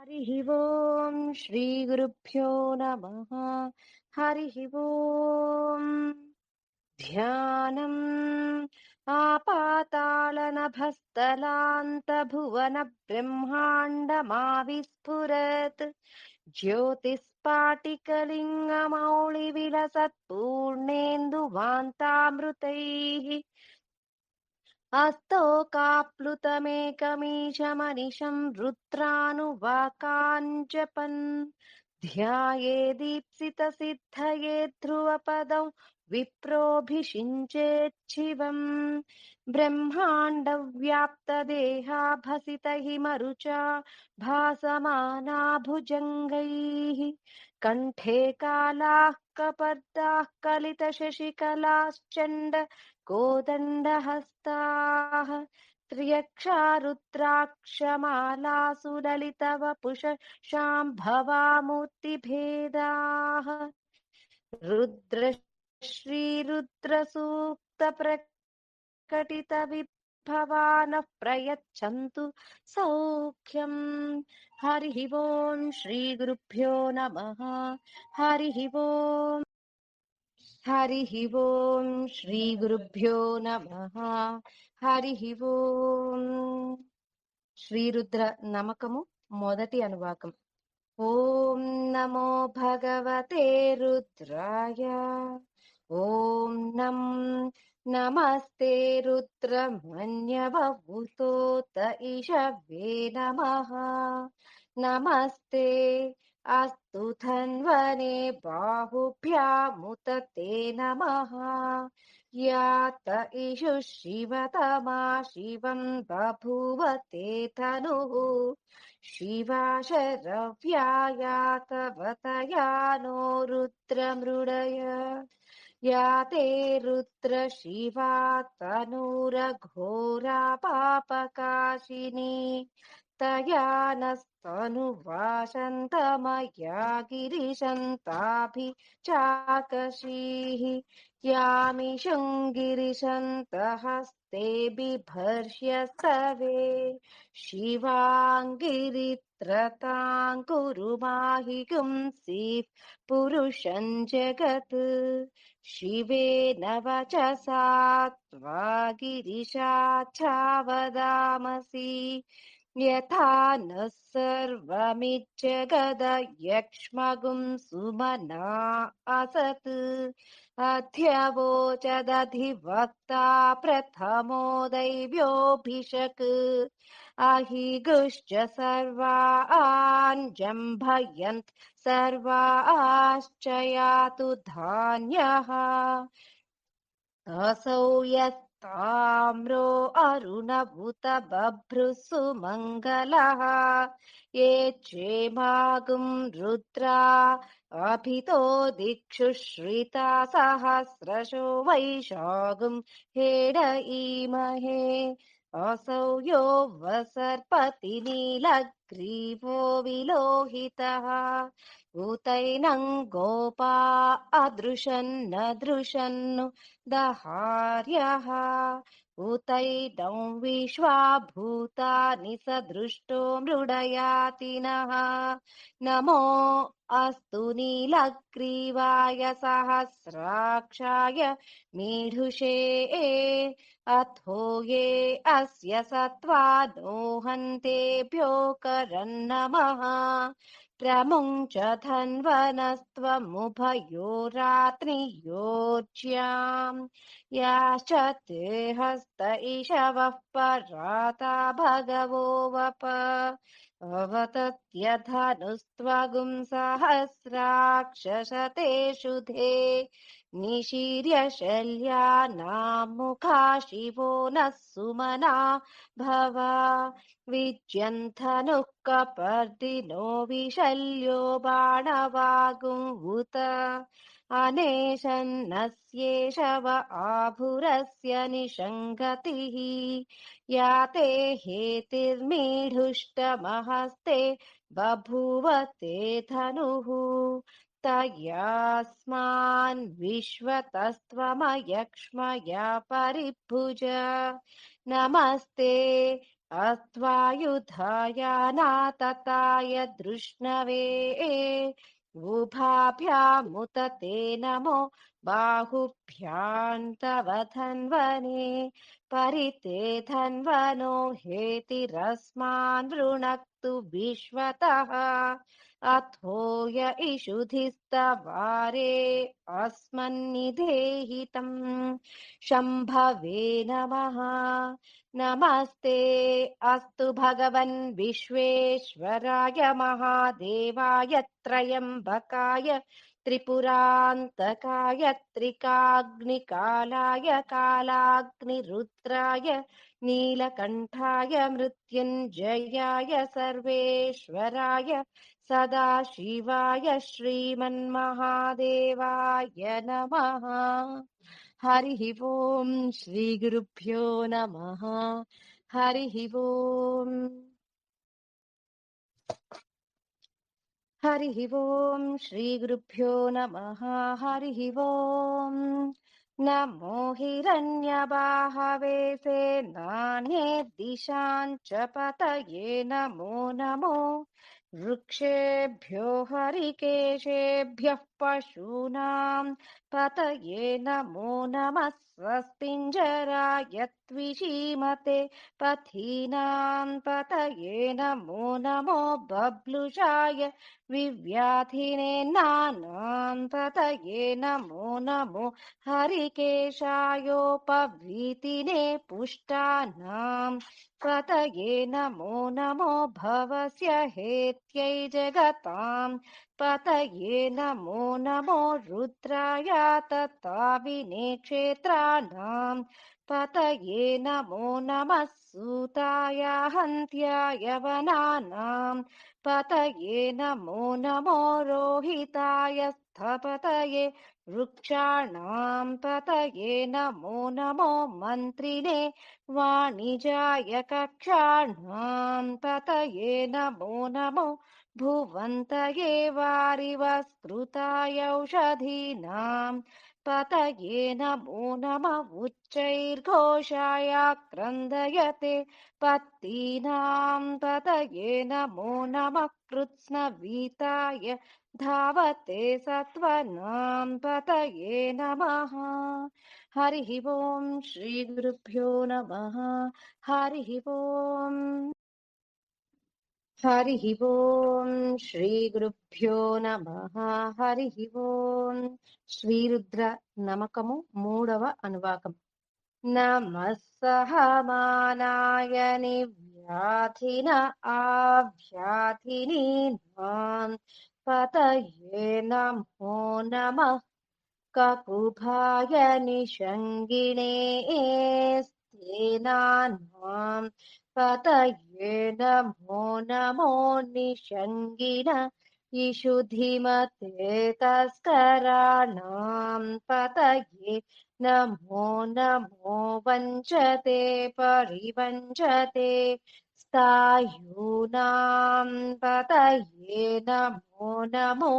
हरिः ओम् श्रीगुरुभ्यो नमः। हरिः ओम् ध्यानम् आपातालनभस्तलान्तभुवनब्रह्माण्डमाविस्फुरत् ज्योतिस्पाटिकलिङ्गमौळिविलसत्पूर्णेन्दुवान्तामृतैः अस्तोकाप्लुतमेकमीशमनिशं रुद्रानुवाकाञ्जपन् ध्यायेदीप्सितसिद्धये ध्रुवपदौ विप्रोऽभिषिञ्चेच्छिवम् ब्रह्माण्डव्याप्तदेहाभसितहिमरुचा भासमाना भुजङ्गैः कण्ठे कालाः कपर्दाः कलितशशिकलाश्चण्ड कोदण्डहस्ताः त्र्यक्षा रुद्राक्षमालासु ललितवपुषाम्भवामूर्तिभेदाः रुद्रश्रीरुद्रसूक्तप्रकटितविभवानः प्रयच्छन्तु सौख्यम्। हरिः ओम् श्रीगुरुभ्यो नमः। हरिः ओम् हरिः ओम् श्रीगुरुभ्यो नमः। हरिः ఓం శ్రీరుద్ర నమకము మొదటి అనువాకం. ఓం నమో భగవతే రుద్రాయ. ఓం నమస్తే రుద్రమన్యవభూతోత ఇషవే నమః. నమస్తే అస్తు ధన్వనే బాహుభ్యాముత తే నమః. यात इषु शिवतमा शिवं बभूव ते तनुः शिवा शरव्यायातवतया नो रुद्रमृडय. या ते रुद्र शिवा तनूरघोरा पापकाशिनी तया नस्तनुवासन्तमया गिरिशन्ताभिचाकशीः. यामिषुं गिरिशन्तहस्ते बिभर्ष्य स्तवे शिवाङ्गिरित्रतां कुरु माहि पुंसीः पुरुषं जगत्. शिवेन वचसा त्वा गिरिशाच्छावदामसि यथा नः सर्वमिज्जगदयक्ष्मगुं सुमना असत्. अध्यवोचदधिवक्ता प्रथमो दैव्योऽभिषक् अहिगुश्च सर्वान् जम्भयन्त् सर्वाश्च यातु धान्यः. असौ यस्ताम्रो अरुणभूत बभ्रुः ये चेमागुं रुद्रा अभितो दिक्षु श्रिता सहस्रशो वैशागुं हेड ईमहे. असौ यो वसर्पति नीलग्रीवो विलोहितः भूतैनं गोपा अदृशन्न दृशन्नु दहार्यः. भूतैनं विश्वा भूतानि सदृष्टो मृडयातिनः. नमो अस्तु नीलग्रीवाय सहस्राक्षाय मीढुषे अथो ये अस्य सत्त्वा दोहन्तेभ्यो करन्नमः. प्रमुञ्च धन्वनस्त्वमुभयोरात्रियोज्याम् याश्च ते हस्त इषवः पराता भगवो वप. अवतत्यधनुस्त्वगुं सहस्राक्षशतेषु धे निशीर्य शल्यानां मुखा शिवो नः सुमना भव. विज्यन्धनुः कपर्दिनो विशल्यो बाणवागुंहुत अनेशन्नस्येषव आभुरस्य निषङ्गतिः. या ते हेतिर्मीढुष्टमहस्ते बभूव ते धनुः तयास्मान् विश्वतस्त्वमयक्ष्मया परिभुज. नमस्ते अस्त्वायुधायानातताय धृष्णवे उभाभ्यामुत ते नमो बाहुभ्यां तव धन्वने परिते धन्वनो हेतिरस्मान् वृणक्तु विश्वतः अथो य इषुधिस्तवारे अस्मन्निधेहितम् शम्भवे नमः। नमस्ते अस्तु भगवन् विश्वेश्वराय महादेवाय त्रयम्बकाय त्रिपुरान्तकाय त्रिकाग्निकालाय कालाग्निरुद्राय नीलकण्ठाय मृत्युञ्जयाय सर्वेश्वराय सदाशिवाय श्रीमन्महादेवाय नमः। हरिः ओम् श्रीगुरुभ्यो नमः। हरिः ओम् हरिः ओम् श्रीगुरुभ्यो नमः। हरिः ओम् नमो हिरण्यबाहवे सेनान्ये दिशां च पतये नमो नमो वृक्षेभ्यो हरिकेशेभ्यः पशूनां पतये नमो नमः स्वस्तिञ्जराय त्विषीमते पथीनां पतये नमो नमो बब्लुषाय विव्याधिने नानां पतये नमो नमो हरिकेशायोपवीतिने पुष्टानां पतये नमो नमो भवस्य हेत्यै जगतां पतये नमो नमो रुद्राय तताविने क्षेत्राणां पतये नमो नमः सूताय हन्त्याय वनानां पतये नमो नमो रोहिताय स्थपतये वृक्षाणां पतये नमो नमो मन्त्रिणे वाणिजाय कक्षाणां पतये नमो नमो भुवन्तये वारिवस्कृताय औषधीनां पतये नमो नमः उच्चैर्घोषाय क्रन्दयते पत्तीनां पतये नमो नमः कृत्स्नवीताय धावते सत्त्वनां पतये नमः। हरिः ओम् श्रीगुरुभ्यो नमः। हरिः ओम् हरिः ओम् श्रीगुरुभ्यो नमः। हरिः ओम् శ్రీరుద్ర నమకము మూడవ అనువాకం. నమః సహమానాయ నివ్యాధిన ఆవ్యాధినీనాం పతయే నమో నమః కకుభాయ నిషంగిణే స్థేనానాం పతయే నమో నమో నిషంగిణ इषुधिमते तस्कराणां पतये नमो नमो वञ्चते परिवञ्चते स्थायूनां पतये नमो नमो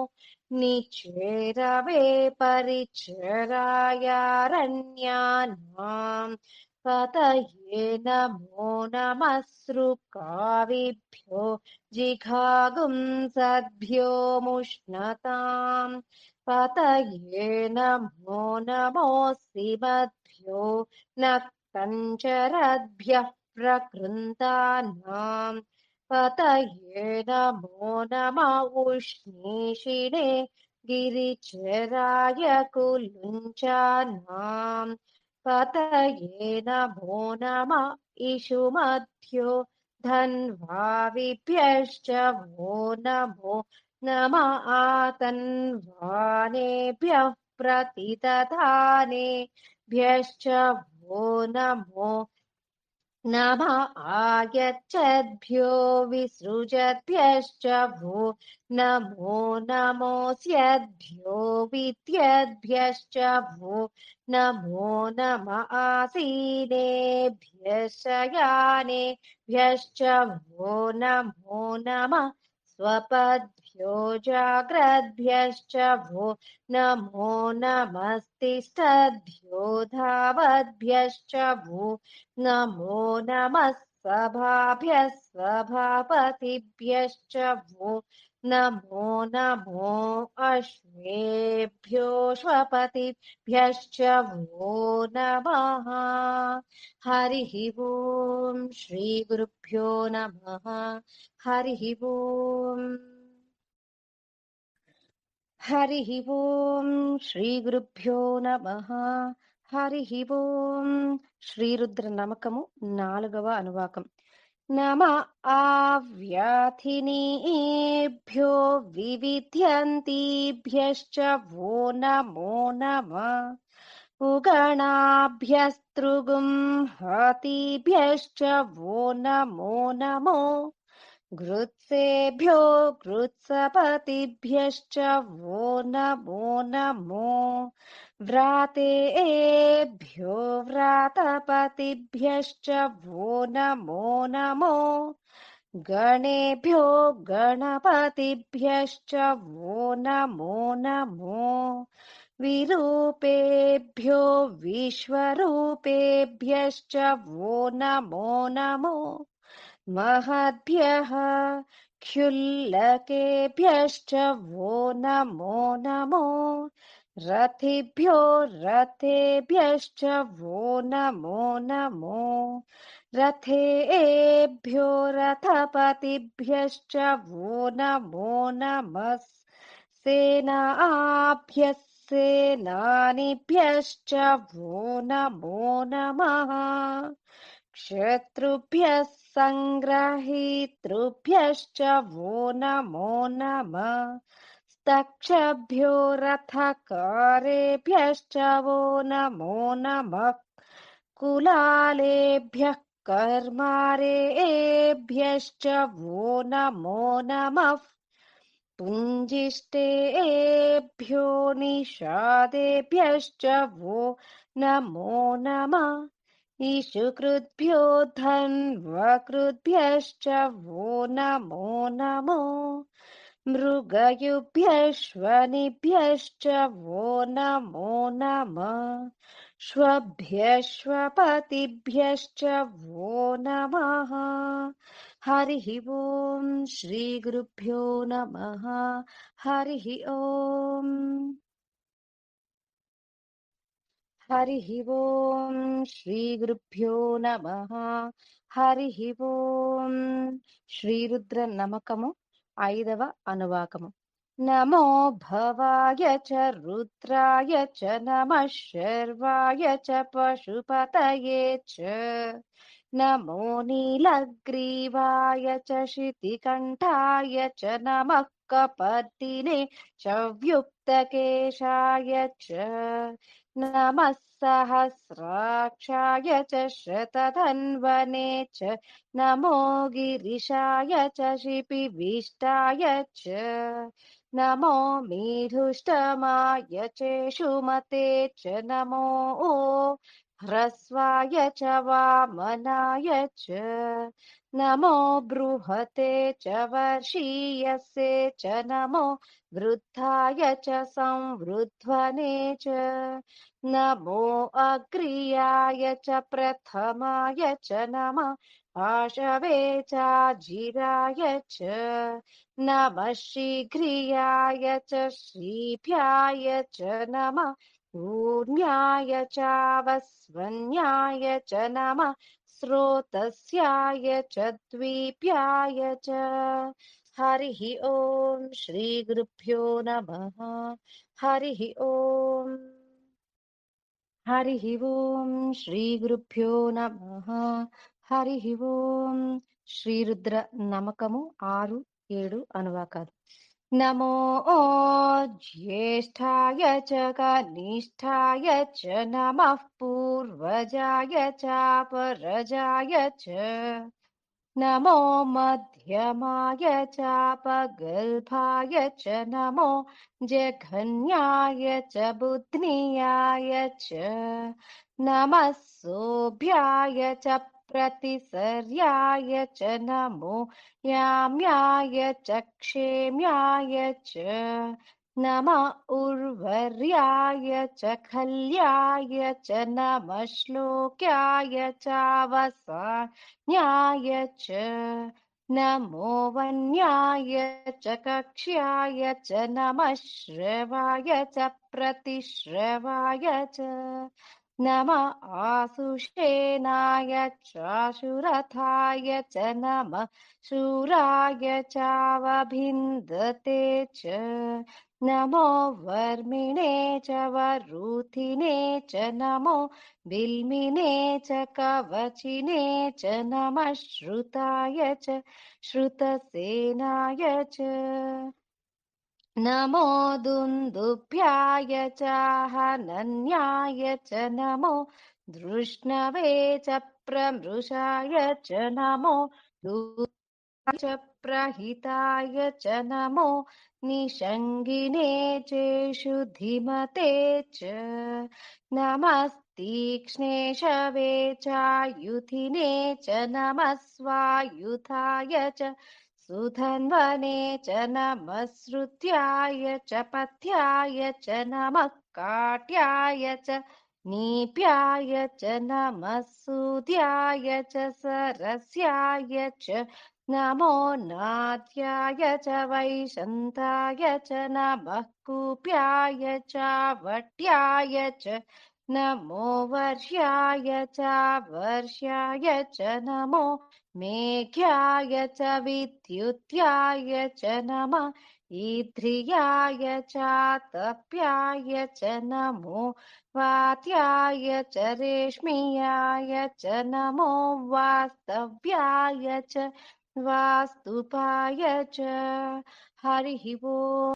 निचेरवे परिचरायारण्यानां पतये नमो नमः सृकाविभ्यो जिघागुंसद्भ्यो मुष्णताम् पतये नमो नमोऽस्तिमद्भ्यो नक्तञ्चरद्भ्यः प्रकृन्तानाम् पतये नमो नमः उष्णीषिणे गिरिचराय कुलुञ्चानाम् पतये नमो नमः इषुमध्यो धन्वाविभ्यश्च वो नमो नमः आतन्वानेभ्यः प्रतिदधानेभ्यश्च वो नमो नमः आयच्छद्भ्यो विसृजद्भ्यश्च वो नमो नमोऽस्यद्भ्यो विद्यद्भ्यश्च वो नमो नमः आसीनेभ्यः शयानेभ्यश्च वो नमो नमः स्वपद्भ्यो जाग्रद्भ्यश्च वो नमो नमस्तिष्ठद्भ्यो धावद्भ्यश्च वो नमो नमः सभाभ्यः सभापतिभ्यश्च वो नमो नमो अश्वेभ्योऽश्वपतिभ्यश्च वो नमः। हरिः ओम् श्रीगुरुभ्यो नमः। हरिः ओम्। हरिः ओम् श्रीगुरुभ्यो नमः. हरिः ओम्. శ్రీరుద్రనామకము 4వ అనువాకం. నమ ఆవ్యాధినీభ్యో వివిధ్యంతిభ్యశ్చ वो नमो नमः. उगणाभ्यस्तृगुं हतिभ्यश्च वो नमो नमो. घृत्सेभ्यो घृत्सपतिभ्यश्च वो नमो नमो. व्रातेभ्यो व्रातपतिभ्यश्च वो नमो नमो. गणेभ्यो गणपतिभ्यश्च वो नमो नमो. विरूपेभ्यो विश्वरूपेभ्यश्च वो नमो नमो. महद्भ्यः क्षुल्लकेभ्यश्च वो नमो नमो. रथिभ्यो रथेभ्यश्च वो नमो नमो. रथेभ्यो रथपतिभ्यश्च वो नमो नमः. सेनाभ्यः सेनानिभ्यश्च वो नमो नमः. क्षत्रुभ्यः सङ्ग्रहीतृभ्यश्च वो नमो नमः. स्तक्षभ्यो रथकारेभ्यश्च वो नमो नमः. कुलालेभ्यः कर्मारेभ्यश्च वो नमो नमः. पुञ्जिष्टेभ्यो निषादेभ्यश्च वो नमो नमः. ईशुकृद्भ्यो धन्वकृद्भ्यश्च वो नमो नमो. मृगयुभ्यश्वनिभ्यश्च वो नमो नमः. श्वभ्यश्वपतिभ्यश्च वो नमः. हरिः ओम् श्रीगुरुभ्यो नमः. हरिः ओम्. हरिः ओम् श्रीगुरुभ्यो नमः. हरिः ओम्. శ్రీరుద్రనమకము 5వ అనువాకము. నమో భవాయ చ రుద్రాయ చ నమః శర్వాయ చ పశుపతయే చ. नमो नीलग्रीवाय च शितिकण्ठाय च नमः कपर्दिने चव्युक्तकेशाय च. नमः सहस्राक्षाय च शतधन्वने च. नमो गिरिशाय च शिपिविष्टाय च. नमो मेधुष्टमाय चेषुमते च. नमो ह्रस्वाय च वामनाय च. नमो बृहते च वर्षीयसे च. नमो वृद्धाय च संवृध्वने च. नमो अग्र्याय च प्रथमाय च. नमः आशवे चाजिराय च. नमः शीघ्रियाय च श्रीभ्याय च. नमः ऊर्ण्याय चावस्वन्याय च. नमः स्रोतस्याय च द्वीप्याय च. हरिः ओम् श्रीगुरुभ्यो नमः. हरिः ओम्. हरिः ओम् श्रीगुरुभ्यो नमः. हरिः ओम्. శ్రీరుద్ర నమకము 6, 7 అనువాకాలు. नमो ज्येष्ठाय च कनिष्ठाय च. नमः पूर्वजाय चापरजाय च. नमो मध्यमाय चापगल्भाय च. नमो जघन्याय च बुध्नियाय च. नमः सोऽभ्याय च प्रतिसर्याय च. नमो याम्याय च क्षेम्याय च. नम उर्वर्याय च खल्याय च नमः श्लोक्याय चावसान्याय च नमो वन्याय च कक्ष्याय च नमः श्रवाय च प्रतिश्रवाय च नम आसुषेनाय चाशुरथाय च नमः शूराय चावभिन्दते च नमो वर्मिणे च वरूथिने च नमो बिल्मिने च कवचिने च नमः श्रुताय च श्रुतसेनाय च नमो दुन्दुभ्याय च हनन्याय च नमो धृष्णवे च प्रमृषाय च नमो च प्रहिताय च नमो निषङ्गिने चेषु धीमते च नमस्तीक्ष्णेशवे चायुधिने च नमः स्वायुधाय च सुधन्वने च नमः श्रुत्याय च पथ्याय च नमः काट्याय च नीप्याय च नमः सूद्याय च सरस्याय च नमो नाद्याय च वैशन्ताय च नमः कूप्याय च वट्याय च नमो वर्ष्याय च वर्ष्याय च नमो मेघ्याय च विद्युत्याय च नमः ईध्रियाय च तप्याय च नमो वात्याय च रेश्मियाय च नमो वास्तव्याय च वास्तुपाय च हरिः वो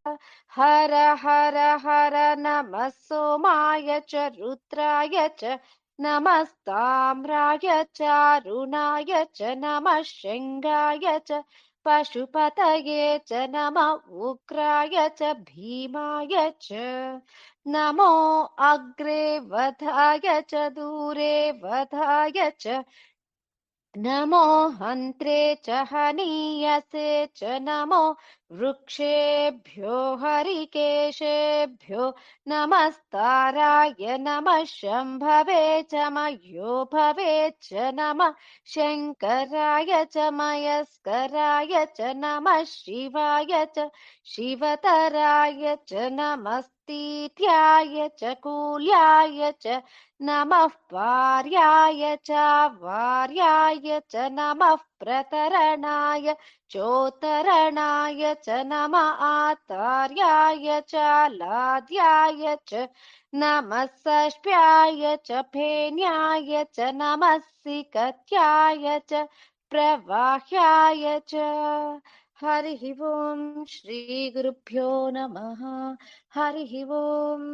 हर हर हर नमः सोमाय च रुद्राय च नमस्ताम्राय चारुणाय च नमः शृङ्गाय च पशुपतये च नमः उग्राय च भीमाय च नमो अग्रे वधाय च दूरे वधाय च नमो हन्त्रे च हनीयसे च नमो वृक्षेभ्यो हरिकेशेभ्यो नमस्ताराय नमः शम्भवे च मयोभवे च नमः शङ्कराय च मयस्कराय च नमः शिवाय च शिवतराय च नमस्तीत्याय च कूल्याय च नमः पार्याय च वार्याय च नमः प्रतरणाय चोत्तरणाय च नमः आतार्याय च लाद्याय च नमः षष्ठ्याय च फेन्याय च नमः सिकत्याय च प्रवाह्याय च हरिः ओम् श्रीगुरुभ्यो नमः हरिः ओम्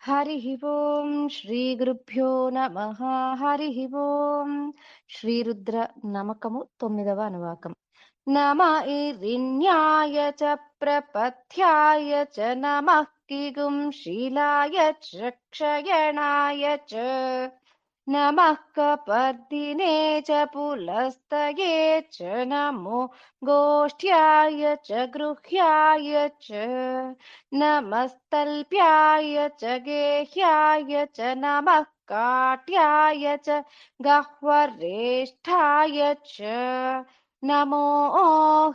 हरिः ओम् श्रीगुरुभ्यो नमः हरिः ओम् श्रीरुद्र नमकमु 9వ అనువాకం नम इरिण्याय च प्रपथ्याय च नमः किगुंशीलाय च क्षयणाय च नमः कपर्दिने च पुलस्तये च नमो गोष्ठ्याय च गृह्याय च नमस्तल्प्याय च गेह्याय च नमः काट्याय च गह्वरेष्ठाय च नमो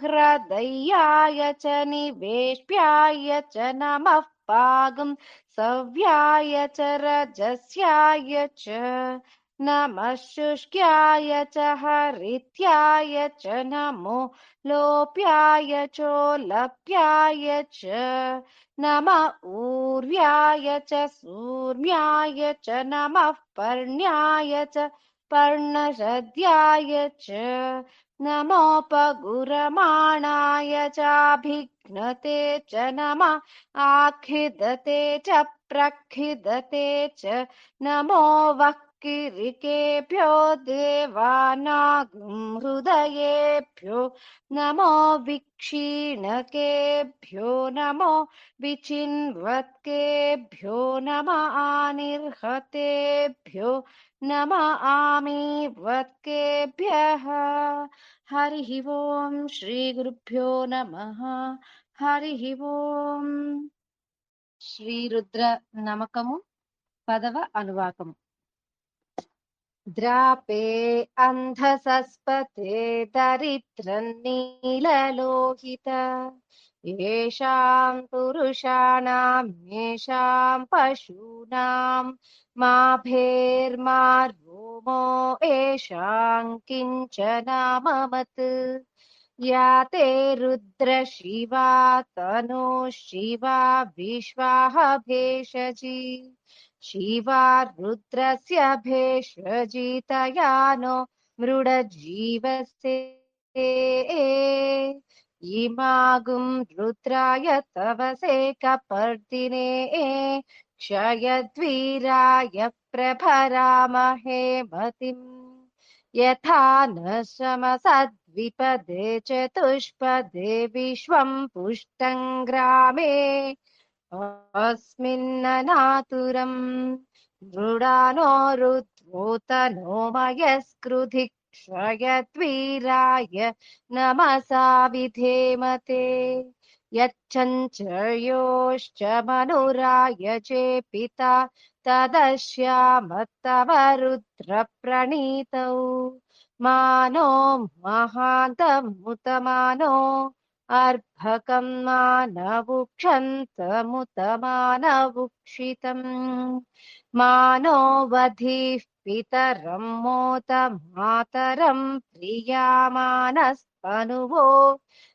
हृदयाय च निवेश्याय च नमः पागं सव्याय च रजस्याय च नमः शुष्क्याय च हरित्याय च नमो लोप्याय चोलप्याय च नमः ऊर्व्याय च सूर्म्याय च नमः पर्ण्याय च पर्णशद्याय च नमोपगुरमाणाय चाभिघ्नते च नमः आखिदते च प्रखिदते च नमो वक्किरिकेभ्यो देवानागं हृदयेभ्यो नमो विक्षीणकेभ्यो नमो विचिन्वत्केभ्यो नमः आनिर्हतेभ्यो नमः आमीवत्केभ्यः हरिः ओम् श्रीगुरुभ्यो नमः హరిః ఓం. శ్రీరుద్ర నమకము పదవ అనువాకము. ద్రాపే అంధసస్పతే దరిద్రన్నీలలోహిత ఏషాం పురుషాణాం ఏషాం పశూనాం మాభేర్మా రోమో ఏషాం కించనామమత్ या ते रुद्र शिवा तनो शिवा विश्वाः भेषजी शिवा रुद्रस्य भेषजितया नो मृडजीवसे इमागुं रुद्राय तवसे कपर्दिने क्षयद्वीराय प्रभरामहे मतिम् यथा न शमसद्विपदे चतुष्पदे विश्वं पुष्टं ग्रामे अस्मिन्ननातुरम् मृडानो रुद्रोतनो मयस्कृधि क्षयद्वीराय नमसा विधेमते यच्चञ्चयोश्च मनुराय चेपिता तदश्यामत्तव रुद्रप्रणीतौ मानो महान्तमुतमानो अर्भकं मानवुक्षन्तमुतमानवुक्षितम् मानो वधिः पितरं मोत मातरं प्रियामानस्तनुवो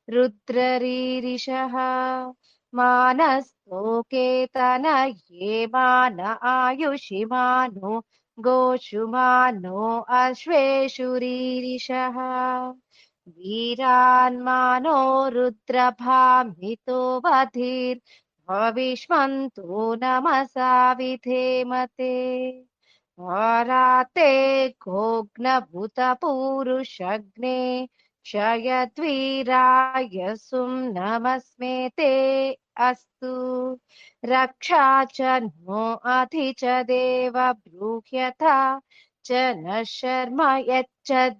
रुद्ररीरिषः मानस्तोकेतनये मान आयुषिमानो गोषुमानो अश्वेषुरीरिषः वीरान्मानो रुद्रभामितो वधिर्भविष्मन्तो नमसा विधेमते आराते कोग्नभूतपूरुषग्ने क्षयद्वीराय सुं नमस्मे ते अस्तु रक्षा च नो अधि च देव ब्रूह्यथा च न शर्म यच्चद्विबर्हाः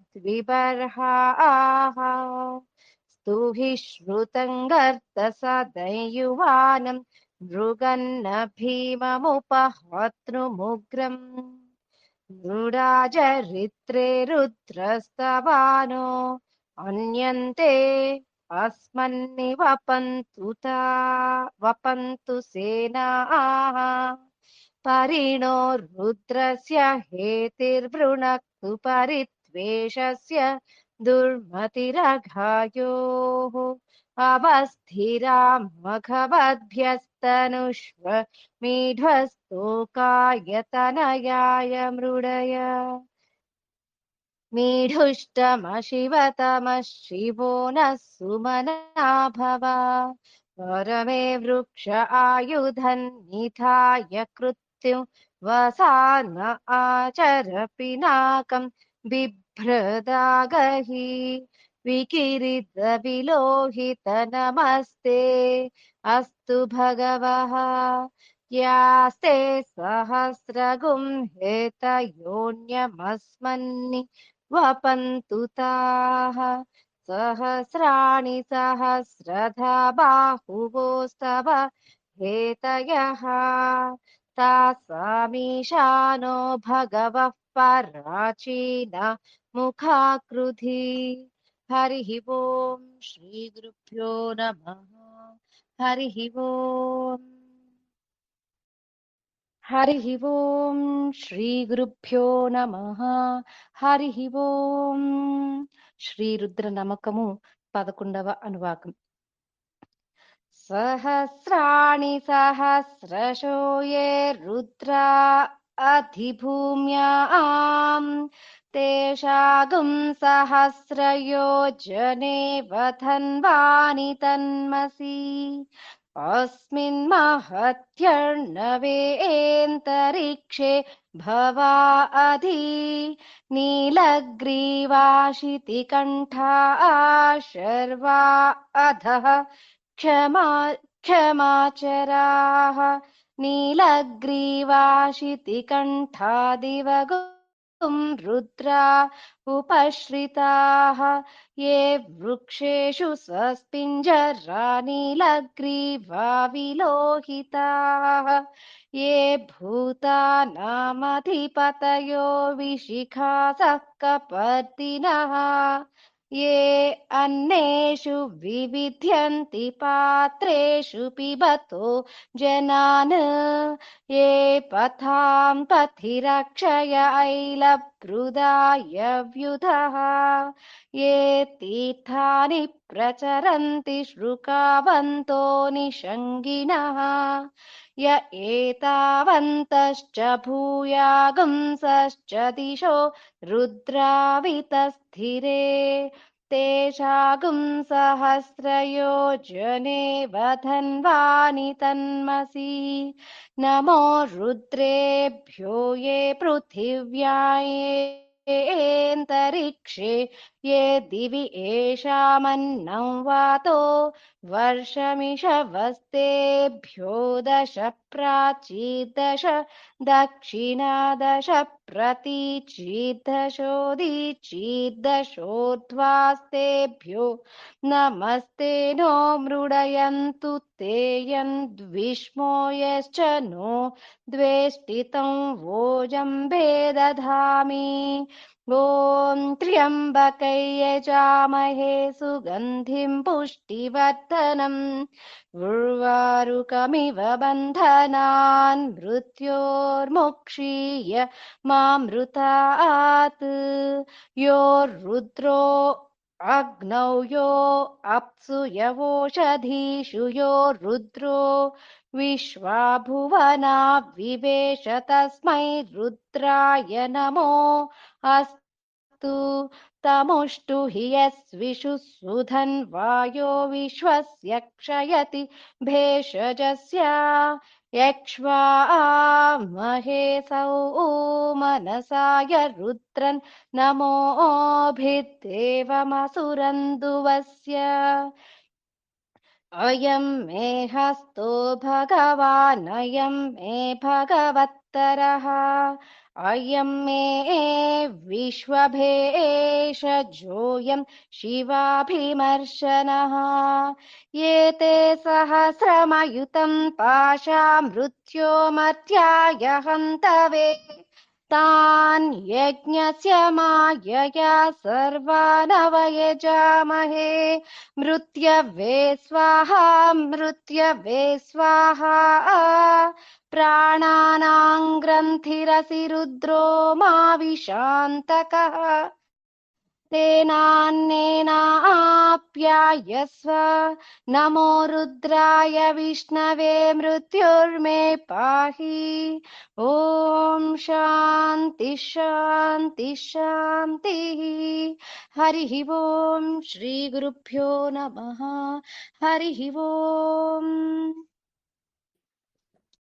स्तुभिः श्रुतं गर्तसदयुवानं मृगन्न भीममुपहर्तृमुग्रम् मृडाचरित्रे रुद्रस्तवानो अन्यन्ते वपन्तु सेनाः परिणो रुद्रस्य हेतिर्वृणक्तु परित्वेषस्य दुर्मतिरघायोः अवस्थिरा मघवद्भ्यस्तनुष्व मीढ्वस्तोकायतनयाय मृडय मीढुष्टमशिवतमः शिवो नः सुमना भव परमे वृक्ष आयुधन्निधाय कृत्युं वसान आचर पिनाकं बिभ्रदागहि विकिरीत विलोहित नमस्ते अस्तु भगवः यास्ते सहस्रगुं हेतयोन्यमस्मन्नि वपन्तु ताः सहस्राणि सहस्रधा बाहुवोस्तव हेतयः तासामीशानो भगवः पराचीन मुखाकृधि हरिः ओं श्रीगुरुभ्यो नमः हरिः ओं हरिः ओं श्रीगुरुभ्यो नमः हरिः ओं శ్రీరుద్ర నమకము 11వ అనువాకం. సహస్రాణి సహస్రశో యే రుద్రా అధిభూమ్యాం తేషాగుం సహస్రయోజనే వధన్వాని తన్మసి अस्मिन् महत्यर्णवेऽन्तरिक्षे भवा अधि नीलग्रीवाशितिकण्ठा शर्वा अधः क्षमाचराः नीलग्रीवाशितिकण्ठा दिवगो रुद्रा उपश्रिताः ये वृक्षेषु स्वस्पिञ्जरानीलग्रीवा विलोहिताः ये भूतानामधिपतयो विशिखासः कपर्दिनः ये अन्नेषु विविध्यन्ति पात्रेषु पिबतो जनान् ये पथां पथिरक्षय ऐलभृदाय व्युधः ये तीर्थानि प्रचरन्ति श्रुकावन्तो निषङ्गिणः य एतावन्तश्च भूयागुंसश्च दिशो रुद्रावितस्थिरे तेषागुं सहस्रयोजने वधन्वानि तन्मसि नमो रुद्रेभ्यो ये पृथिव्यायेऽन्तरिक्षे ये दिवि येषामन्नं वातो वर्षमिषवस्तेभ्यो दश प्राचीर्दश दक्षिणादश प्रतीचीर्दशोदीचीर्दशोर्ध्वास्तेभ्यो नमस्ते नो मृडयन्तु ते यन्द्विष्मो यश्च नो द्वेष्टितं वोजम्भे दधामि ॐ त्र्यम्बकै यजामहे सुगन्धिं पुष्टिवर्धनम् उर्वारुकमिव बन्धनान् मृत्योर्मुक्षीय मामृतात् यो रुद्रो अग्नौ यो अप्सु यवोषधीषु यो रुद्रो विश्वाभुवना विवेश तस्मै रुद्राय नमो अस्तु तमुष्टु हि यस्विषु सुधन्वायो विश्वस्य क्षयति भेषजस्य यक्ष्वामहे मनसाय रुद्रन् नमोऽभिर्देवमसुरन्दुवस्य अयं मे हस्तो भगवान् अयं मे भगवत्तरः अयं मे विश्वभेषजोऽयं शिवाभिमर्शनः ये ते सहस्रमयुतं पाशामृत्योमर्त्याय हन्तवे तान् यज्ञस्य मायया सर्वानवयजामहे मृत्यवे स्वाहा मृत्यवे स्वाहा प्राणानां ग्रन्थिरसि रुद्रो मा विशान्तकः तेनान्नेनाप्यायस्व नमो रुद्राय विष्णवे मृत्युर्मे पाहि ॐ शान्ति शान्ति शान्तिः हरिः ॐ श्रीगुरुभ्यो नमः हरिः ॐ